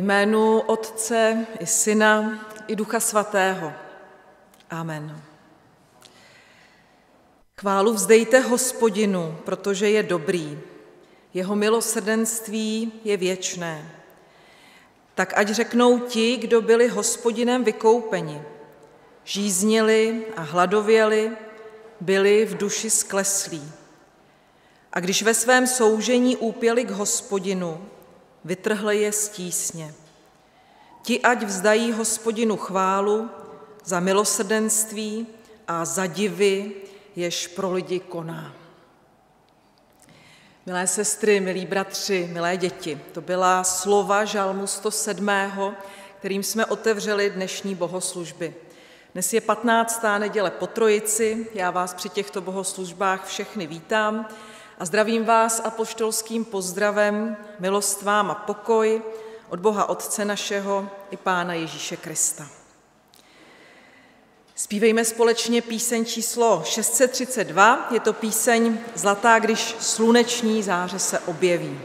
jménu Otce i Syna i Ducha Svatého. Amen. Chválu vzdejte Hospodinu, protože je dobrý. Jeho milosrdenství je věčné. Tak ať řeknou ti, kdo byli Hospodinem vykoupeni. Žíznili a hladověli, byli v duši skleslí. A když ve svém soužení úpěli k Hospodinu, vytrhli je z tísně. Ti ať vzdají Hospodinu chválu za milosrdenství a za divy, jež pro lidi koná. Milé sestry, milí bratři, milé děti, to byla slova žalmu 107., kterým jsme otevřeli dnešní bohoslužby. Dnes je 15. neděle po Trojici, já vás při těchto bohoslužbách všechny vítám a zdravím vás apoštolským pozdravem, milost vám a pokoj od Boha Otce našeho i Pána Ježíše Krista. Zpívejme společně píseň číslo 632, je to píseň Zlatá, když sluneční záře se objeví.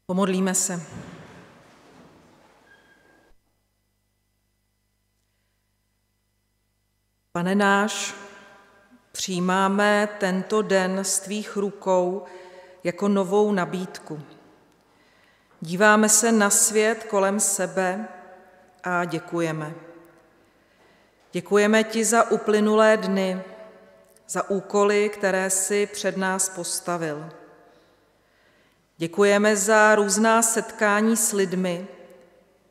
Pomodlíme se. Pane náš, přijímáme tento den z tvých rukou jako novou nabídku. Díváme se na svět kolem sebe a děkujeme. Děkujeme ti za uplynulé dny, za úkoly, které jsi před nás postavil. Děkujeme za různá setkání s lidmi,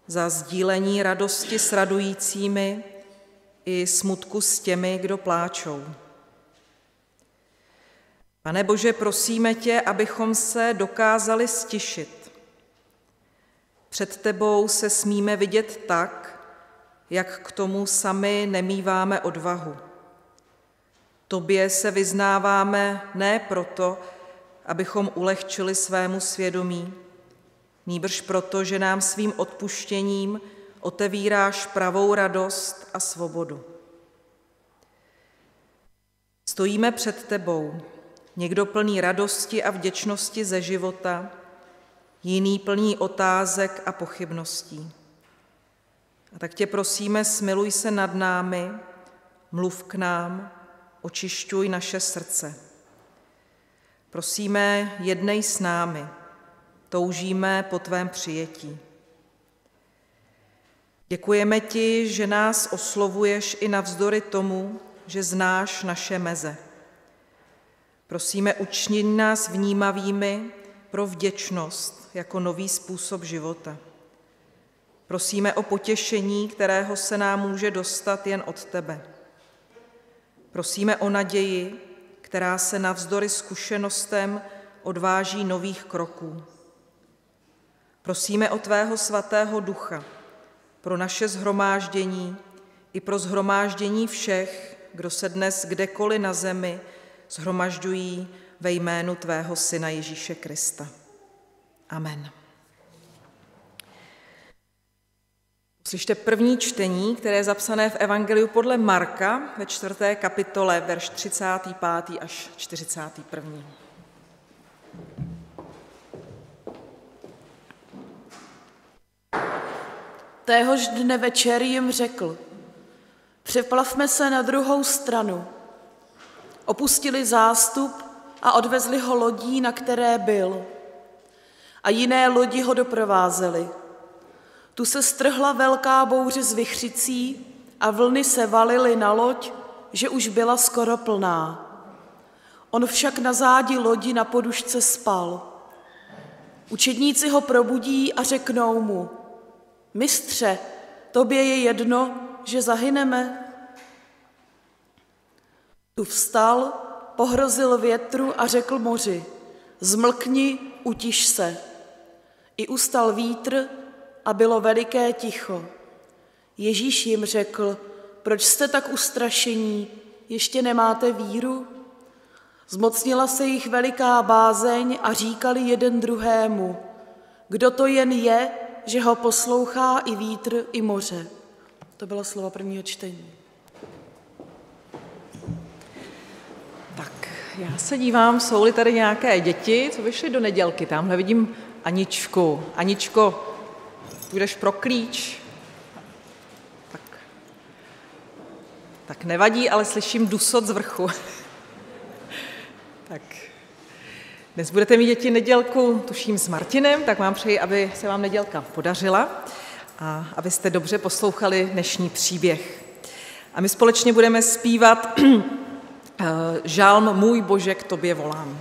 za sdílení radosti s radujícími i smutku s těmi, kdo pláčou. Pane Bože, prosíme tě, abychom se dokázali stišit. Před tebou se smíme vidět tak, jak k tomu sami nemíváme odvahu. Tobě se vyznáváme ne proto, abychom ulehčili svému svědomí, nýbrž proto, že nám svým odpuštěním otevíráš pravou radost a svobodu. Stojíme před tebou, někdo plný radosti a vděčnosti ze života, jiný plný otázek a pochybností. A tak tě prosíme, smiluj se nad námi, mluv k nám, očišťuj naše srdce. Prosíme, jednej s námi, toužíme po tvém přijetí. Děkujeme ti, že nás oslovuješ i navzdory tomu, že znáš naše meze. Prosíme, učiň nás vnímavými pro vděčnost jako nový způsob života. Prosíme o potěšení, kterého se nám může dostat jen od tebe. Prosíme o naději, která se navzdory zkušenostem odváží nových kroků. Prosíme o tvého svatého ducha pro naše shromáždění i pro shromáždění všech, kdo se dnes kdekoliv na zemi shromažďují ve jménu tvého Syna Ježíše Krista. Amen. Slyšte první čtení, které je zapsané v Evangeliu podle Marka ve 4. kapitole, verš 35. až 41. Téhož dne večer jim řekl: přeplavme se na druhou stranu. Opustili zástup a odvezli ho lodí, na které byl. A jiné lodi ho doprovázely. Tu se strhla velká bouře s vichřicí a vlny se valily na loď, že už byla skoro plná. On však na zádi lodi na podušce spal. Učedníci ho probudí a řeknou mu: Mistře, tobě je jedno, že zahyneme? Tu vstal, pohrozil větru a řekl moři: zmlkni, utiš se. I ustal vítr a bylo veliké ticho. Ježíš jim řekl: proč jste tak ustrašení, ještě nemáte víru? Zmocnila se jich veliká bázeň a říkali jeden druhému: kdo to jen je, že ho poslouchá i vítr, i moře. To byla slova prvního čtení. Tak, já se dívám, jsou-li tady nějaké děti, co vyšly do nedělky. Tamhle vidím Aničku. Aničko, půjdeš pro klíč? Tak nevadí, ale slyším dusot z vrchu. Tak, dnes budete mít děti nedělku, tuším, s Martinem, tak vám přeji, aby se vám nedělka podařila a abyste dobře poslouchali dnešní příběh. A my společně budeme zpívat žálm Můj Bože, k tobě volám.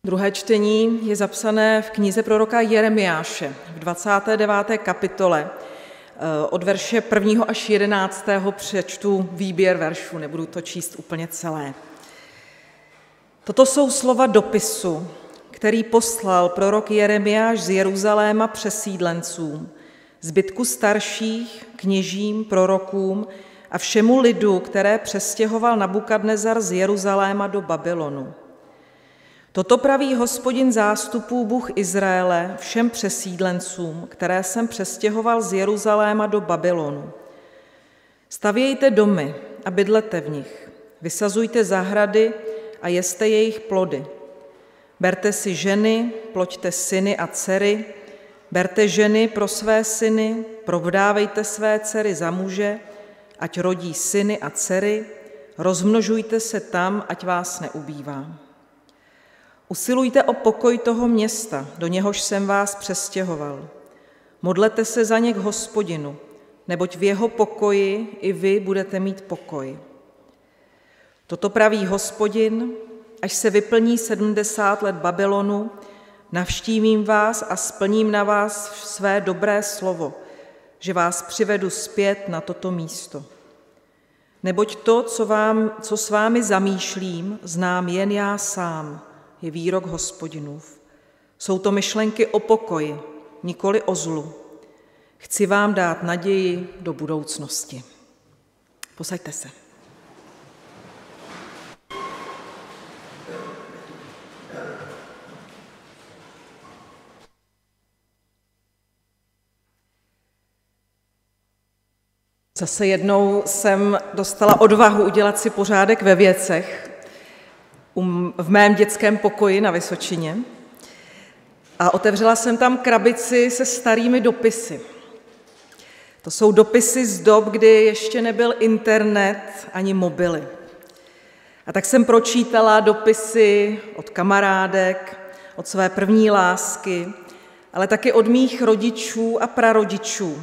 Druhé čtení je zapsané v knize proroka Jeremiáše v 29. kapitole. Od verše 1. až 11. přečtu výběr veršů, nebudu to číst úplně celé. Toto jsou slova dopisu, který poslal prorok Jeremiáš z Jeruzaléma přesídlencům, zbytku starších, kněžím, prorokům a všemu lidu, které přestěhoval Nabukadnezar z Jeruzaléma do Babylonu. Toto praví Hospodin zástupů, Bůh Izraele, všem přesídlencům, které jsem přestěhoval z Jeruzaléma do Babylonu. Stavějte domy a bydlete v nich, vysazujte zahrady a jeste jejich plody. Berte si ženy, ploďte syny a dcery, berte ženy pro své syny, provdávejte své dcery za muže, ať rodí syny a dcery, rozmnožujte se tam, ať vás neubývá. Usilujte o pokoj toho města, do něhož jsem vás přestěhoval. Modlete se za ně k Hospodinu, neboť v jeho pokoji i vy budete mít pokoj. Toto praví Hospodin, až se vyplní 70 let Babylonu, navštívím vás a splním na vás své dobré slovo, že vás přivedu zpět na toto místo. Neboť to, co s vámi zamýšlím, znám jen já sám, je výrok Hospodinův. Jsou to myšlenky o pokoji, nikoli o zlu. Chci vám dát naději do budoucnosti. Posaďte se. Zase jednou jsem dostala odvahu udělat si pořádek ve věcech v mém dětském pokoji na Vysočině a otevřela jsem tam krabici se starými dopisy. To jsou dopisy z dob, kdy ještě nebyl internet ani mobily. A tak jsem pročítala dopisy od kamarádek, od své první lásky, ale taky od mých rodičů a prarodičů,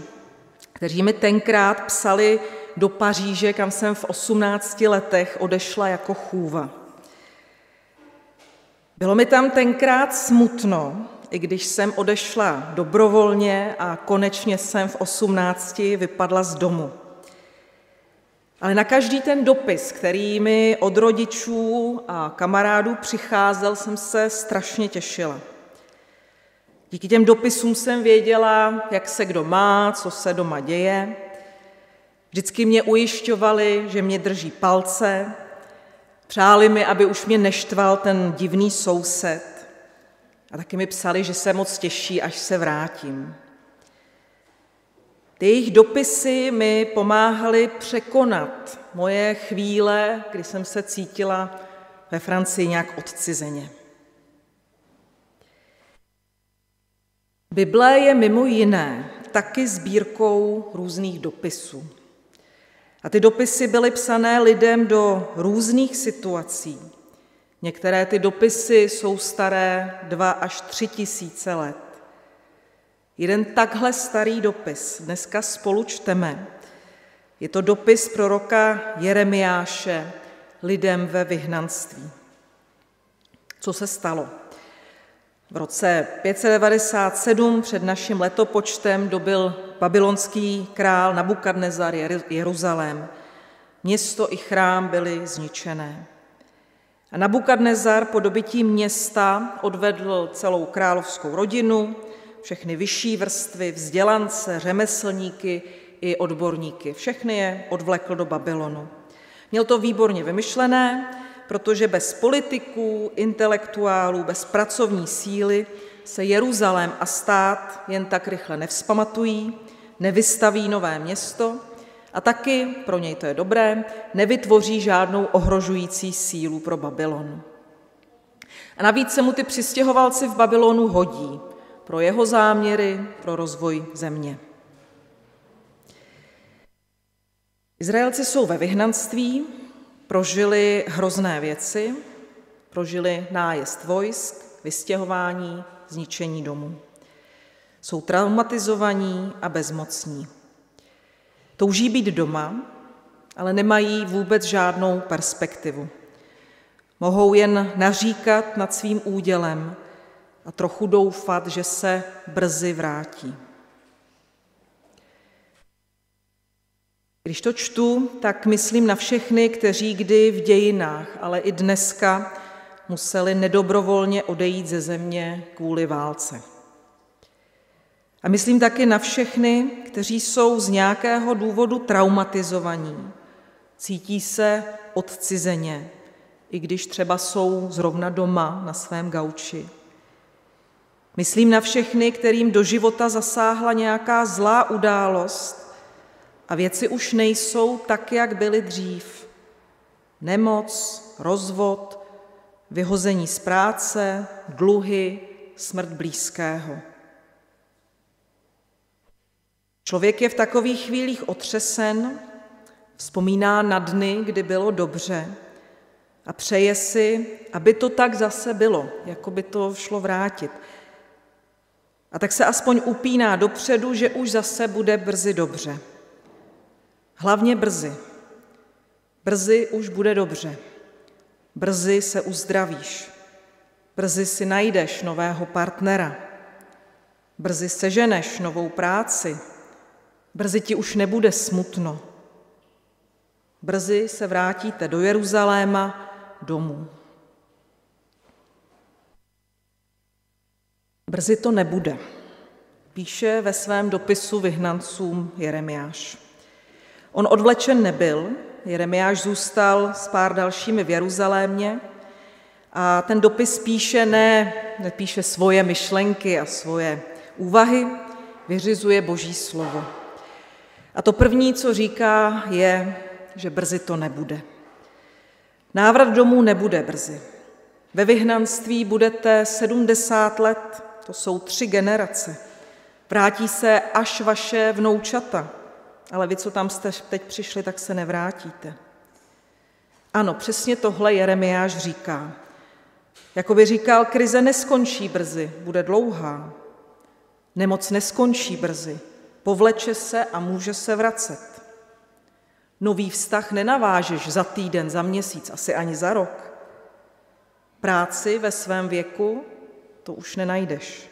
kteří mi tenkrát psali do Paříže, kam jsem v 18 letech odešla jako chůva. Bylo mi tam tenkrát smutno, i když jsem odešla dobrovolně a konečně jsem v 18 vypadla z domu. Ale na každý ten dopis, který mi od rodičů a kamarádů přicházel, jsem se strašně těšila. Díky těm dopisům jsem věděla, jak se kdo má, co se doma děje. Vždycky mě ujišťovali, že mě drží palce, přáli mi, aby už mě neštval ten divný soused. A taky mi psali, že se moc těší, až se vrátím. Ty jejich dopisy mi pomáhaly překonat moje chvíle, kdy jsem se cítila ve Francii nějak odcizeně. Bible je mimo jiné taky sbírkou různých dopisů. A ty dopisy byly psané lidem do různých situací. Některé ty dopisy jsou staré 2 až 3 tisíce let. Jeden takhle starý dopis dneska spolu čteme. Je to dopis proroka Jeremiáše lidem ve vyhnanství. Co se stalo? V roce 597 před naším letopočtem dobyl babylonský král Nabukadnezar Jeruzalém. Město i chrám byly zničené. A Nabukadnezar po dobytí města odvedl celou královskou rodinu, všechny vyšší vrstvy, vzdělance, řemeslníky i odborníky. Všechny je odvlekl do Babylonu. Měl to výborně vymyšlené, protože bez politiků, intelektuálů, bez pracovní síly se Jeruzalém a stát jen tak rychle nevzpamatují, nevystaví nové město a taky, pro něj to je dobré, nevytvoří žádnou ohrožující sílu pro Babylon. A navíc se mu ty přistěhovalci v Babylonu hodí pro jeho záměry, pro rozvoj země. Izraelci jsou ve vyhnanství, prožili hrozné věci, prožili nájezd vojsk, vystěhování, zničení domů. Jsou traumatizovaní a bezmocní. Touží být doma, ale nemají vůbec žádnou perspektivu. Mohou jen naříkat nad svým údělem a trochu doufat, že se brzy vrátí. Když to čtu, tak myslím na všechny, kteří kdy v dějinách, ale i dneska museli nedobrovolně odejít ze země kvůli válce. A myslím taky na všechny, kteří jsou z nějakého důvodu traumatizovaní, cítí se odcizeně, i když třeba jsou zrovna doma na svém gauči. Myslím na všechny, kterým do života zasáhla nějaká zlá událost a věci už nejsou tak, jak byly dřív. Nemoc, rozvod, vyhození z práce, dluhy, smrt blízkého. Člověk je v takových chvílích otřesen, vzpomíná na dny, kdy bylo dobře a přeje si, aby to tak zase bylo, jako by to šlo vrátit. A tak se aspoň upíná dopředu, že už zase bude brzy dobře. Hlavně brzy. Brzy už bude dobře. Brzy se uzdravíš. Brzy si najdeš nového partnera. Brzy seženeš novou práci. Brzy ti už nebude smutno. Brzy se vrátíte do Jeruzaléma domů. Brzy to nebude, píše ve svém dopisu vyhnancům Jeremiáš. On odvlečen nebyl, Jeremiáš zůstal s pár dalšími v Jeruzalémě a ten dopis píše nepíše svoje myšlenky a svoje úvahy, vyřizuje Boží slovo. A to první, co říká, je, že brzy to nebude. Návrat domů nebude brzy. Ve vyhnanství budete 70 let, to jsou 3 generace. Vrátí se až vaše vnoučata, ale vy, co tam jste teď přišli, tak se nevrátíte. Ano, přesně tohle Jeremiáš říká. Jakoby říkal, krize neskončí brzy, bude dlouhá. Nemoc neskončí brzy, povleče se a může se vracet. Nový vztah nenavážeš za týden, za měsíc, asi ani za rok. Práci ve svém věku to už nenajdeš.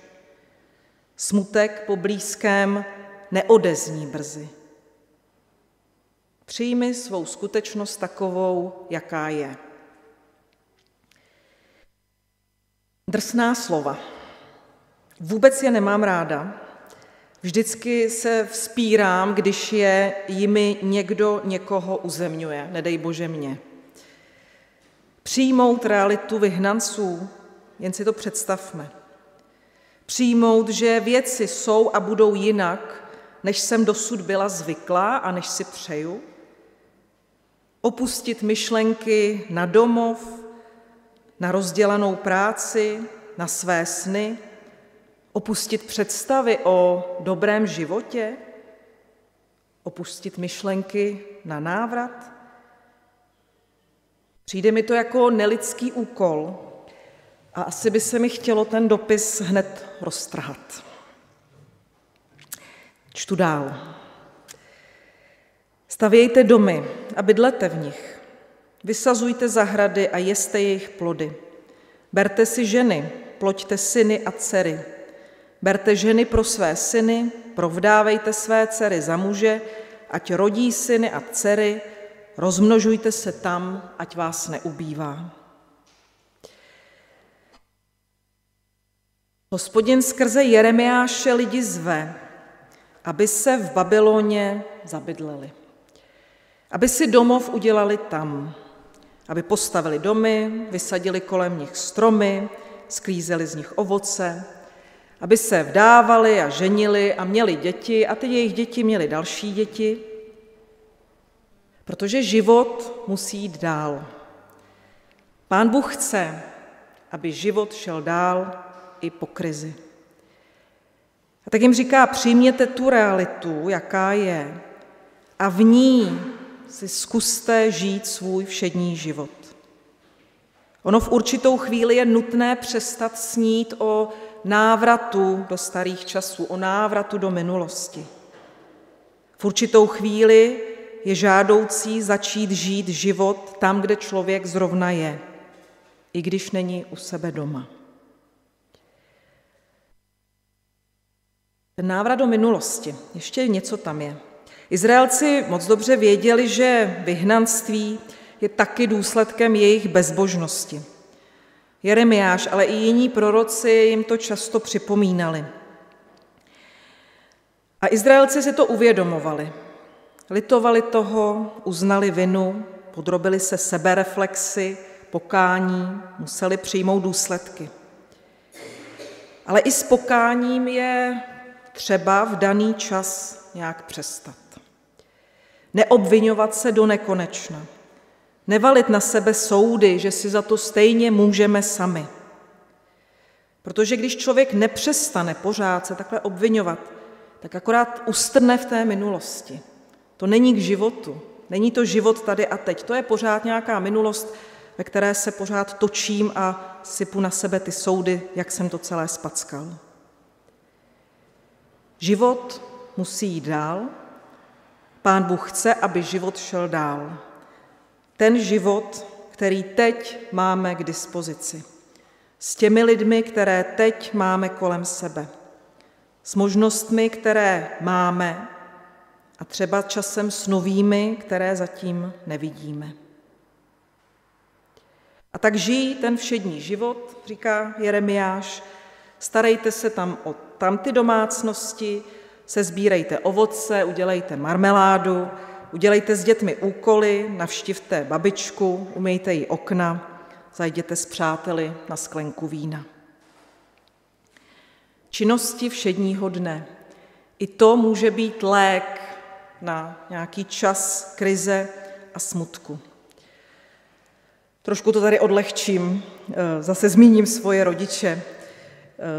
Smutek po blízkém neodezní brzy. Přijmi svou skutečnost takovou, jaká je. Drsná slova. Vůbec je nemám ráda. Vždycky se vzpírám, když je jimi někdo někoho uzemňuje, nedej Bože mě. Přijmout realitu vyhnanců, jen si to představme. Přijmout, že věci jsou a budou jinak, než jsem dosud byla zvyklá a než si přeju. Opustit myšlenky na domov, na rozdělanou práci, na své sny, opustit představy o dobrém životě, opustit myšlenky na návrat. Přijde mi to jako nelidský úkol a asi by se mi chtělo ten dopis hned roztrhat. Čtu dál. Stavějte domy a bydlete v nich. Vysazujte zahrady a jeste jejich plody. Berte si ženy, ploďte syny a dcery. Berte ženy pro své syny, provdávejte své dcery za muže, ať rodí syny a dcery, rozmnožujte se tam, ať vás neubývá. Hospodin skrze Jeremiáše lidi zve, aby se v Babyloně zabydleli. Aby si domov udělali tam, aby postavili domy, vysadili kolem nich stromy, sklízeli z nich ovoce, aby se vdávali a ženili a měli děti a ty jejich děti měly další děti, protože život musí jít dál. Pán Bůh chce, aby život šel dál i po krizi. A tak jim říká, přijměte tu realitu, jaká je, a v ní si zkuste žít svůj všední život. Ono v určitou chvíli je nutné přestat snít o návratu do starých časů, o návratu do minulosti. V určitou chvíli je žádoucí začít žít život tam, kde člověk zrovna je. i když není u sebe doma. Ten návrat do minulosti, ještě něco tam je. Izraelci moc dobře věděli, že vyhnanství je taky důsledkem jejich bezbožnosti. Jeremiáš, ale i jiní proroci jim to často připomínali. A Izraelci si to uvědomovali. Litovali toho, uznali vinu, podrobili se sebereflexi, pokání, museli přijmout důsledky. Ale i s pokáním je třeba v daný čas nějak přestat. Neobvinovat se do nekonečna. Nevalit na sebe soudy, že si za to stejně můžeme sami. Protože když člověk nepřestane pořád se takhle obvinovat, tak akorát ustrne v té minulosti. To není k životu. Není to život tady a teď. To je pořád nějaká minulost, ve které se pořád točím a sypu na sebe ty soudy, jak jsem to celé spackal. Život musí jít dál. Pán Bůh chce, aby život šel dál. Ten život, který teď máme k dispozici. S těmi lidmi, které teď máme kolem sebe. S možnostmi, které máme a třeba časem s novými, které zatím nevidíme. A tak žijí ten všední život, říká Jeremiáš, starejte se tam o tamty domácnosti, sesbírejte ovoce, udělejte marmeládu, udělejte s dětmi úkoly, navštivte babičku, umyjte jí okna, zajděte s přáteli na sklenku vína. Činnosti všedního dne. I to může být lék na nějaký čas krize a smutku. Trošku to tady odlehčím, zase zmíním svoje rodiče.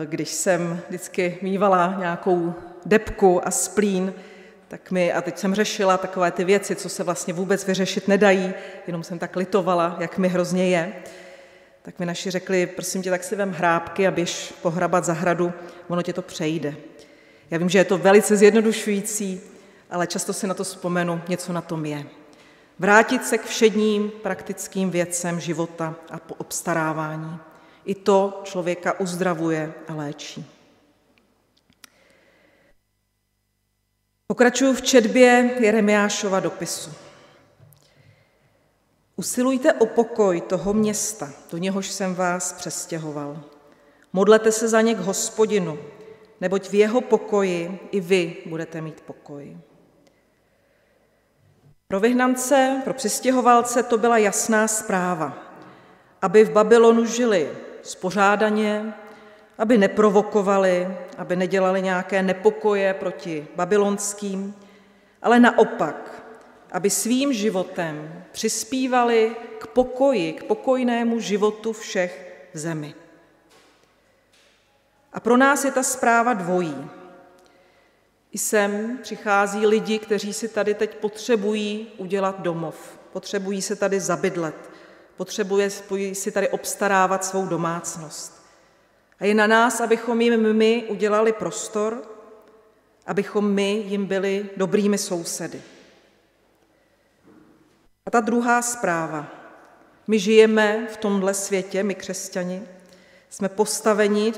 Když jsem vždycky mívala nějakou debku a splín, a teď jsem řešila takové ty věci, co se vlastně vůbec vyřešit nedají, jenom jsem tak litovala, jak mi hrozně je, tak mi naši řekli, prosím tě, tak si vem hrábky a běž pohrabat zahradu, ono tě to přejde. Já vím, že je to velice zjednodušující, ale často si na to vzpomenu, něco na tom je. Vrátit se k všedním praktickým věcem života a obstarávání. I to člověka uzdravuje a léčí. Pokračuju v četbě Jeremiášova dopisu. Usilujte o pokoj toho města, do něhož jsem vás přestěhoval. Modlete se za ně k Hospodinu, neboť v jeho pokoji i vy budete mít pokoj. Pro vyhnance, pro přistěhovalce to byla jasná zpráva, aby v Babylonu žili spořádaně, aby neprovokovali, aby nedělali nějaké nepokoje proti babylonským, ale naopak, aby svým životem přispívali k pokoji, k pokojnému životu všech v zemi. A pro nás je ta zpráva dvojí. I sem přichází lidi, kteří si tady teď potřebují udělat domov, potřebují se tady zabydlet, potřebují si tady obstarávat svou domácnost. A je na nás, abychom jim my udělali prostor, abychom my jim byli dobrými sousedy. A ta druhá zpráva. My žijeme v tomhle světě, my křesťani, jsme postaveni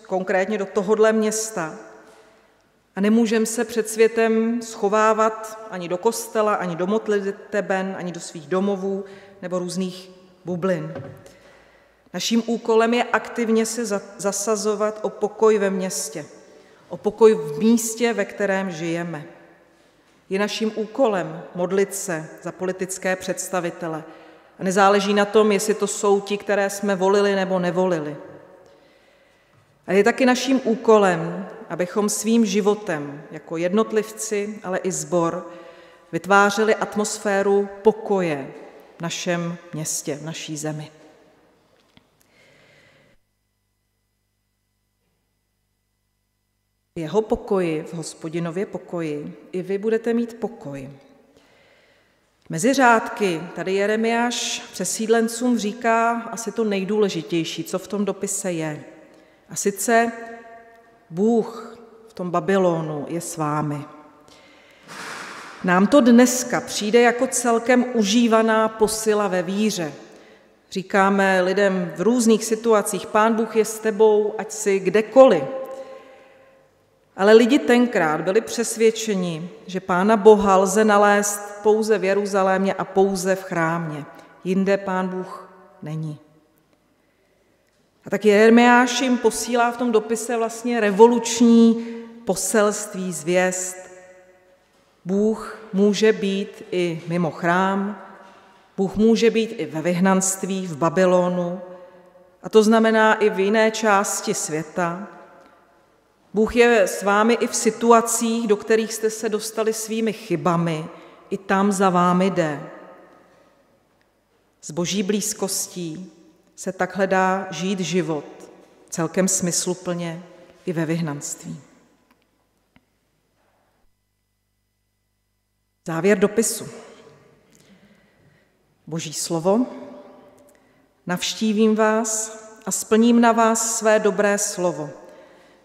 konkrétně do tohodle města a nemůžeme se před světem schovávat ani do kostela, ani do modliteben, ani do svých domovů nebo různých bublin. Naším úkolem je aktivně se zasazovat o pokoj ve městě, o pokoj v místě, ve kterém žijeme. Je naším úkolem modlit se za politické představitele a nezáleží na tom, jestli to jsou ti, které jsme volili nebo nevolili. A je taky naším úkolem, abychom svým životem jako jednotlivci, ale i sbor vytvářeli atmosféru pokoje v našem městě, v naší zemi. V jeho pokoji, v Hospodinově pokoji, i vy budete mít pokoj. Mezi řádky tady Jeremiáš přesídlencům říká asi to nejdůležitější, co v tom dopise je. A sice Bůh v tom Babylonu je s vámi. Nám to dneska přijde jako celkem užívaná posila ve víře. Říkáme lidem v různých situacích, Pán Bůh je s tebou, ať si kdekoliv. Ale lidi tenkrát byli přesvědčeni, že Pána Boha lze nalézt pouze v Jeruzalémě a pouze v chrámě. Jinde Pán Bůh není. A tak Jeremiáš jim posílá v tom dopise vlastně revoluční poselství, zvěst. Bůh může být i mimo chrám, Bůh může být i ve vyhnanství v Babylonu, a to znamená i v jiné části světa. Bůh je s vámi i v situacích, do kterých jste se dostali svými chybami, i tam za vámi jde. S Boží blízkostí se takhle dá žít život celkem smysluplně i ve vyhnanství. Závěr dopisu. Boží slovo. Navštívím vás a splním na vás své dobré slovo,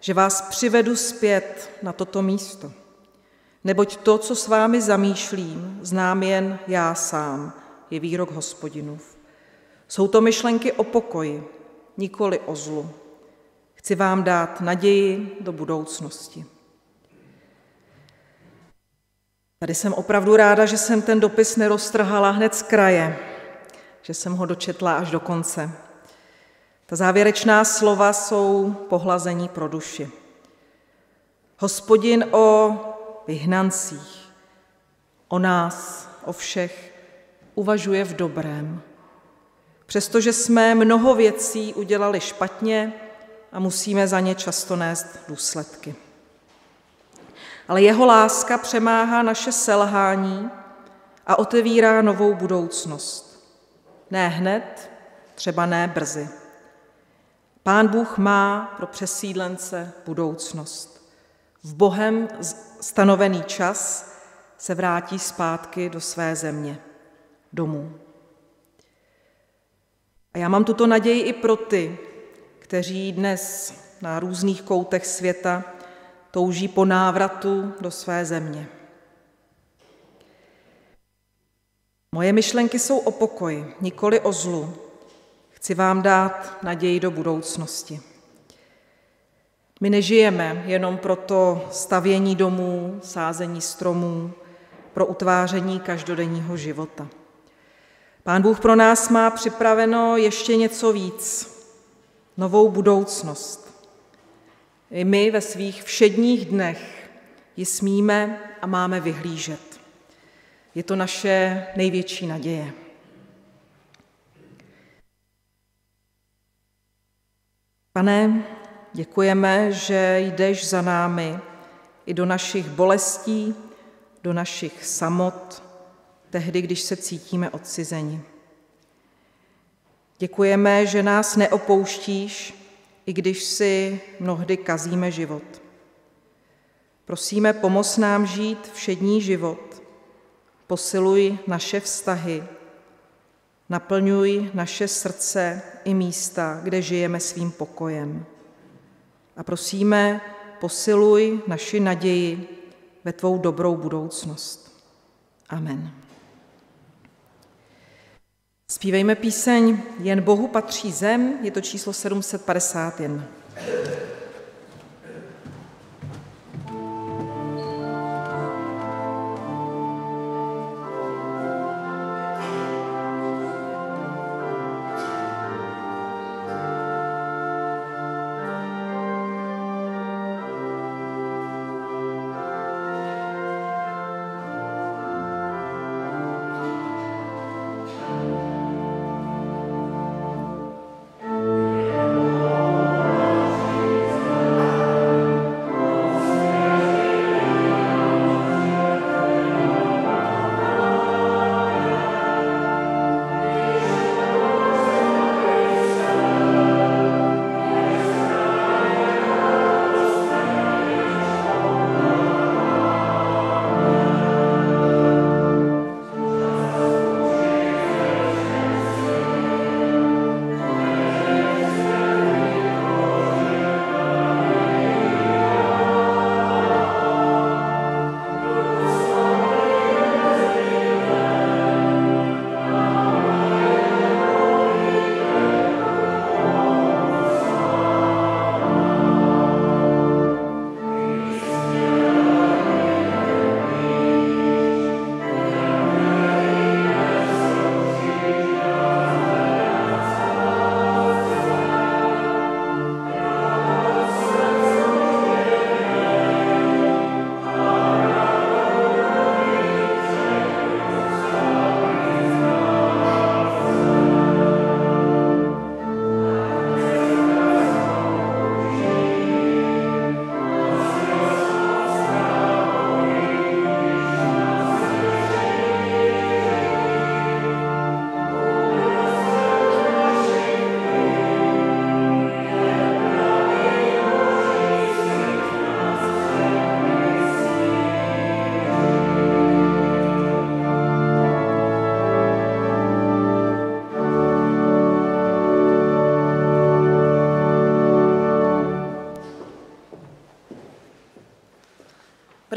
že vás přivedu zpět na toto místo. Neboť to, co s vámi zamýšlím, znám jen já sám, je výrok Hospodinův. Jsou to myšlenky o pokoji, nikoli o zlu. Chci vám dát naději do budoucnosti. Tady jsem opravdu ráda, že jsem ten dopis neroztrhala hned z kraje, že jsem ho dočetla až do konce. Ta závěrečná slova jsou pohlazení pro duši. Hospodin o vyhnancích, o nás, o všech, uvažuje v dobrém. Přestože jsme mnoho věcí udělali špatně a musíme za ně často nést důsledky. Ale jeho láska přemáhá naše selhání a otevírá novou budoucnost. Ne hned, třeba ne brzy. Pán Bůh má pro přesídlence budoucnost. V Bohem stanovený čas se vrátí zpátky do své země, domů. A já mám tuto naději i pro ty, kteří dnes na různých koutech světa touží po návratu do své země. Moje myšlenky jsou o pokoji, nikoli o zlu. Chci vám dát naději do budoucnosti. My nežijeme jenom pro to stavění domů, sázení stromů, pro utváření každodenního života. Pán Bůh pro nás má připraveno ještě něco víc, novou budoucnost. I my ve svých všedních dnech ji smíme a máme vyhlížet. Je to naše největší naděje. Pane, děkujeme, že jdeš za námi i do našich bolestí, do našich samot, tehdy, když se cítíme odcizeni. Děkujeme, že nás neopouštíš, i když si mnohdy kazíme život. Prosíme, pomoz nám žít všední život, posiluj naše vztahy, naplňuj naše srdce i místa, kde žijeme svým pokojem. A prosíme, posiluj naši naději ve tvou dobrou budoucnost. Amen. Zpívejme píseň Jen Bohu patří zem, je to číslo 751.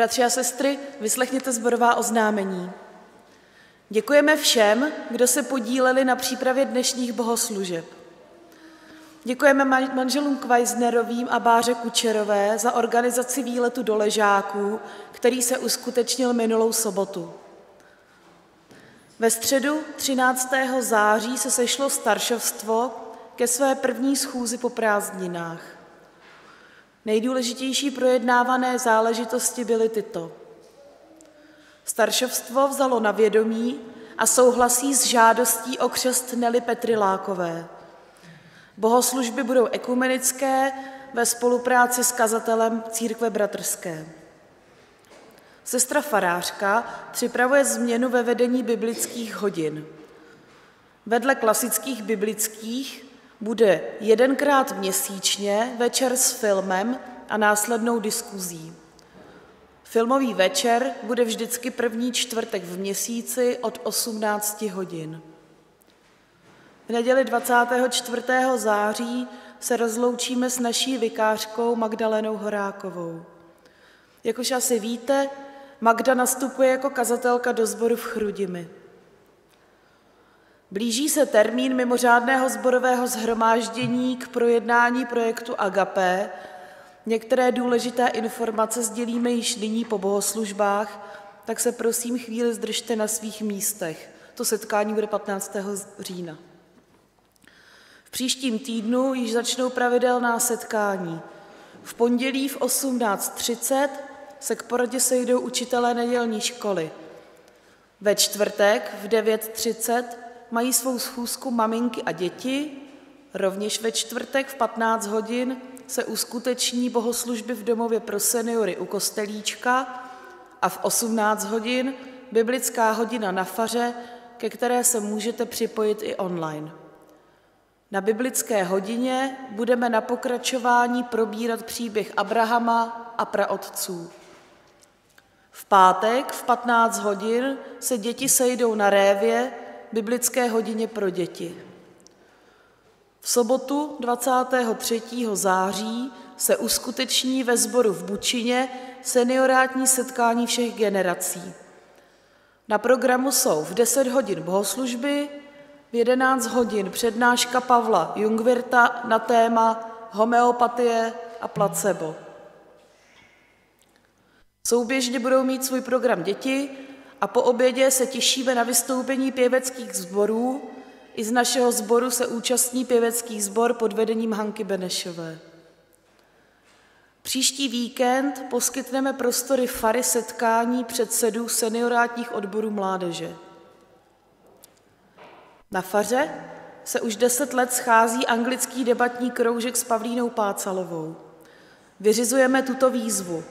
Bratři a sestry, vyslechněte sborová oznámení. Děkujeme všem, kdo se podíleli na přípravě dnešních bohoslužeb. Děkujeme manželům Kweisnerovým a Báře Kučerové za organizaci výletu do Ležáků, který se uskutečnil minulou sobotu. Ve středu 13. září se sešlo staršovstvo ke své první schůzi po prázdninách. Nejdůležitější projednávané záležitosti byly tyto. Staršovstvo vzalo na vědomí a souhlasí s žádostí o křest Nely Petrilákové. Bohoslužby budou ekumenické ve spolupráci s kazatelem Církve bratrské. Sestra farářka připravuje změnu ve vedení biblických hodin. Vedle klasických biblických bude 1krát měsíčně večer s filmem a následnou diskuzí. Filmový večer bude vždycky první čtvrtek v měsíci od 18 hodin. V neděli 24. září se rozloučíme s naší vikářkou Magdalenou Horákovou. Jak už asi víte, Magda nastupuje jako kazatelka do sboru v Chrudimi. Blíží se termín mimořádného sborového shromáždění k projednání projektu Agapé. Některé důležité informace sdělíme již nyní po bohoslužbách, tak se prosím chvíli zdržte na svých místech. To setkání bude 15. října. V příštím týdnu již začnou pravidelná setkání. V pondělí v 18:30 se k poradě sejdou učitelé nedělní školy. Ve čtvrtek v 9:30 mají svou schůzku maminky a děti. Rovněž ve čtvrtek v 15 hodin se uskuteční bohoslužby v domově pro seniory u Kostelíčka a v 18 hodin biblická hodina na faře, ke které se můžete připojit i online. Na biblické hodině budeme na pokračování probírat příběh Abrahama a praotců. V pátek v 15 hodin se děti sejdou na révě biblické hodině pro děti. V sobotu 23. září se uskuteční ve sboru v Bučině seniorátní setkání všech generací. Na programu jsou v 10 hodin bohoslužby, v 11 hodin přednáška Pavla Jungwirta na téma homeopatie a placebo. Souběžně budou mít svůj program děti a po obědě se těšíme na vystoupení pěveckých sborů. I z našeho sboru se účastní pěvecký sbor pod vedením Hanky Benešové. Příští víkend poskytneme prostory fary setkání předsedů seniorátních odborů mládeže. Na faře se už 10 let schází anglický debatní kroužek s Pavlínou Pácalovou. Vyřizujeme tuto výzvu.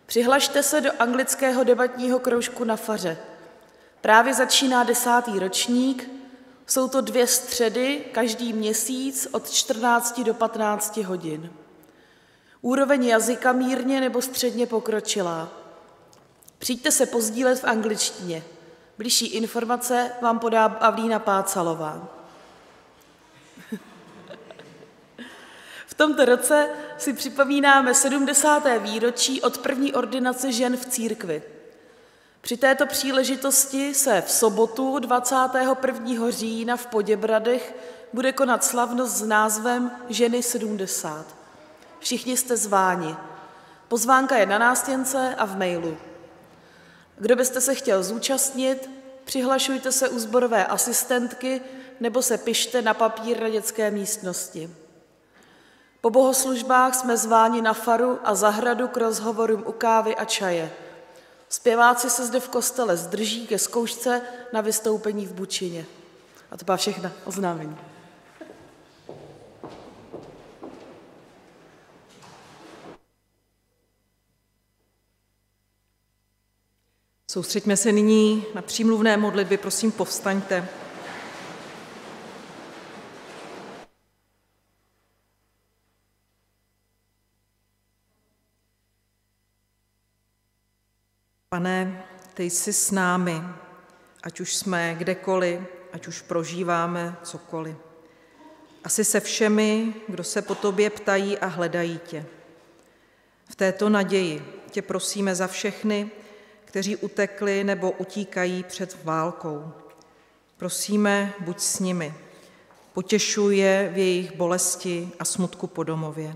Přihlašte se do anglického debatního kroužku na faře. Právě začíná 10. ročník, jsou to 2 středy každý měsíc od 14 do 15 hodin. Úroveň jazyka mírně nebo středně pokročilá. Přijďte se pozdílet v angličtině. Bližší informace vám podá Pavlína Pácalová. V tomto roce si připomínáme 70. výročí od první ordinace žen v církvi. Při této příležitosti se v sobotu 21. října v Poděbradech bude konat slavnost s názvem Ženy 70. Všichni jste zváni. Pozvánka je na nástěnce a v mailu. Kdo byste se chtěl zúčastnit, přihlašujte se u sborové asistentky nebo se pište na papír na dětské místnosti. Po bohoslužbách jsme zváni na faru a zahradu k rozhovorům u kávy a čaje. Zpěváci se zde v kostele zdrží ke zkoušce na vystoupení v Bučině. A to byla všechna oznámení. Soustřeďme se nyní na přímluvné modlitby, prosím, povstaňte. Pane, ty jsi s námi, ať už jsme kdekoliv, ať už prožíváme cokoliv. Asi se všemi, kdo se po tobě ptají a hledají tě. V této naději tě prosíme za všechny, kteří utekli nebo utíkají před válkou. Prosíme, buď s nimi. Potěšuj je v jejich bolesti a smutku po domově.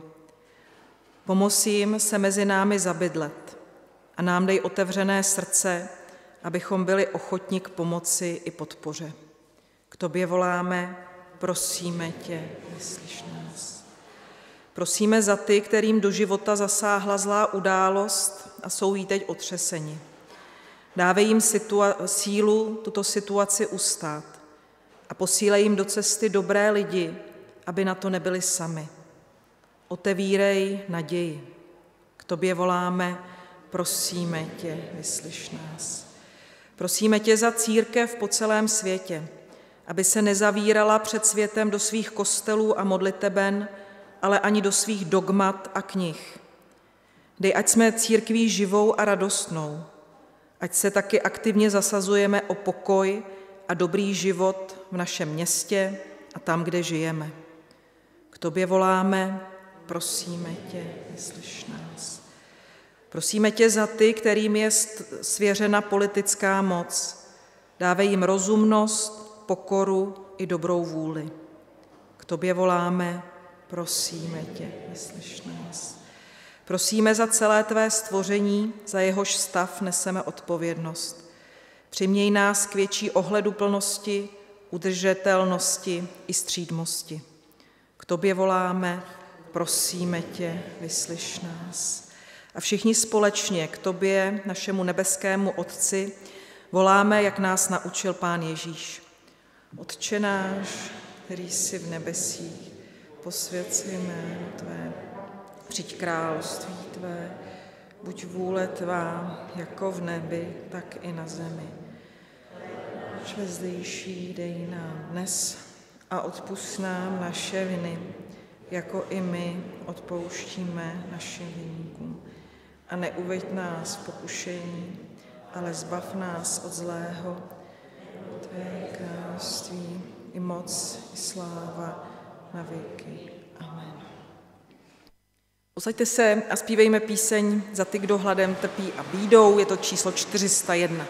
Pomoz jim se mezi námi zabydlet a nám dej otevřené srdce, abychom byli ochotni k pomoci i podpoře. K tobě voláme, prosíme tě, vyslyš nás. Prosíme za ty, kterým do života zasáhla zlá událost a jsou jí teď otřeseni. Dávej jim sílu tuto situaci ustát a posílej jim do cesty dobré lidi, aby na to nebyli sami. Otevírej naději. K tobě voláme, prosíme tě, vyslyš nás. Prosíme tě za církev po celém světě, aby se nezavírala před světem do svých kostelů a modliteben, ale ani do svých dogmat a knih. Dej, ať jsme církví živou a radostnou, ať se taky aktivně zasazujeme o pokoj a dobrý život v našem městě a tam, kde žijeme. K tobě voláme, prosíme tě, vyslyš nás. Prosíme tě za ty, kterým je svěřena politická moc. Dávej jim rozumnost, pokoru i dobrou vůli. K tobě voláme, prosíme tě, vyslyš nás. Prosíme za celé tvé stvoření, za jehož stav neseme odpovědnost. Přiměj nás k větší ohleduplnosti, udržitelnosti i střídmosti. K tobě voláme, prosíme tě, vyslyš nás. A všichni společně k tobě, našemu nebeskému Otci, voláme, jak nás naučil Pán Ježíš. Otče náš, který jsi v nebesích, posvěť si jméno tvé, přijď království tvé, buď vůle tvá, jako v nebi, tak i na zemi. Náš zdejší dej nám dnes a odpusť nám naše viny, jako i my odpouštíme našim viníkům. A neuveď nás v pokušení, ale zbav nás od zlého. Tvé království i moc, i sláva na věky. Amen. Usaďte se a zpívejme píseň za ty, kdo hladem trpí a bídou. Je to číslo 401.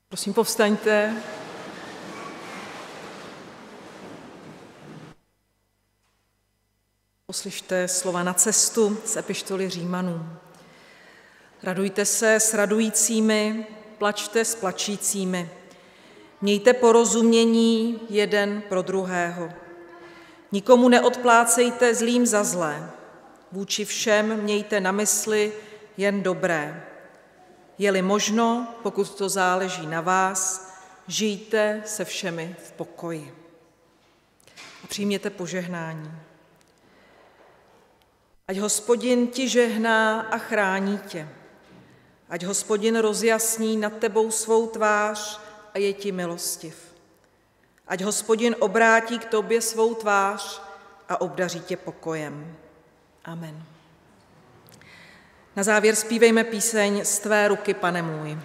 Prosím, povstaňte. Poslyšte slova na cestu z epištoly Římanům. Radujte se s radujícími, plačte s plačícími. Mějte porozumění jeden pro druhého. Nikomu neodplácejte zlým za zlé. Vůči všem mějte na mysli jen dobré. Je-li možno, pokud to záleží na vás, žijte se všemi v pokoji. A přijměte požehnání. Ať Hospodin ti žehná a chrání tě. Ať Hospodin rozjasní nad tebou svou tvář a je ti milostiv. Ať Hospodin obrátí k tobě svou tvář a obdaří tě pokojem. Amen. Na závěr zpívejme píseň Z tvé ruky, Pane můj.